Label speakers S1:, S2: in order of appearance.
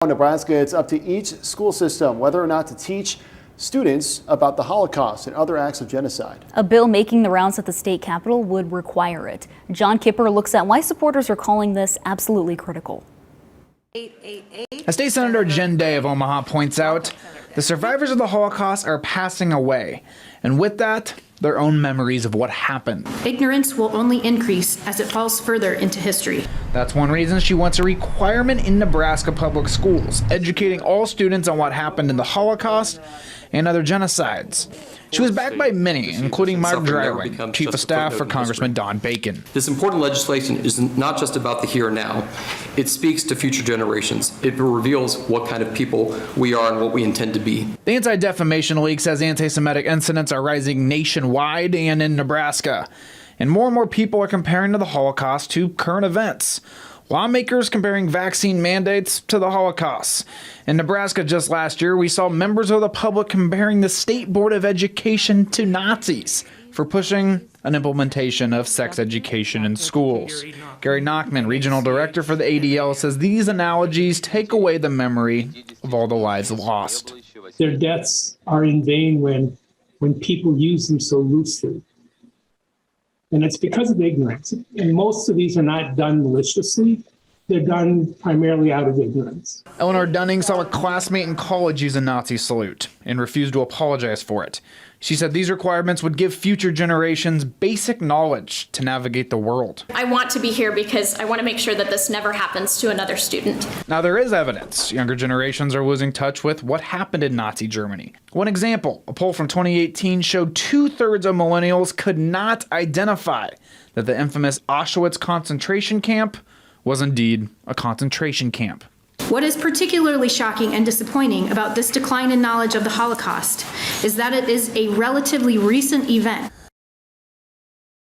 S1: In Nebraska, it's up to each school system whether or not to teach students about the Holocaust and other acts of genocide.
S2: A bill making the rounds at the state capitol would require it. John Kipper looks at why supporters are calling this absolutely critical.
S3: As State Senator Jen Day of Omaha points out, the survivors of the Holocaust are passing away, and with that, their own memories of what happened.
S4: Ignorance will only increase as it falls further into history.
S3: That's one reason she wants a requirement in Nebraska public schools, educating all students on what happened in the Holocaust and other genocides. She was backed by many, including Mark Dreiling, Chief of Staff for Congressman Don Bacon.
S5: This important legislation is not just about the here and now. It speaks to future generations. It reveals what kind of people we are and what we intend to be.
S3: The Anti-Defamation League says anti-Semitic incidents are rising nationwide and in Nebraska. And more people are comparing the Holocaust to current events. Lawmakers comparing vaccine mandates to the Holocaust. In Nebraska just last year, we saw members of the public comparing the State Board of Education to Nazis for pushing an implementation of sex education in schools. Gary Nachman, Regional Director for the ADL, says these analogies take away the memory of all the lives lost.
S6: Their deaths are in vain when people use them so loosely. And it's because of ignorance. And most of these are not done maliciously. They're done primarily out of ignorance.
S3: Eleanor Dunning saw a classmate in college use a Nazi salute and refused to apologize for it. She said these requirements would give future generations basic knowledge to navigate the world.
S7: I want to be here because I want to make sure that this never happens to another student.
S3: Now there is evidence younger generations are losing touch with what happened in Nazi Germany. One example, a poll from 2018 showed 2/3 of millennials could not identify that the infamous Auschwitz concentration camp was indeed a concentration camp.
S4: What is particularly shocking and disappointing about this decline in knowledge of the Holocaust is that it is a relatively recent event.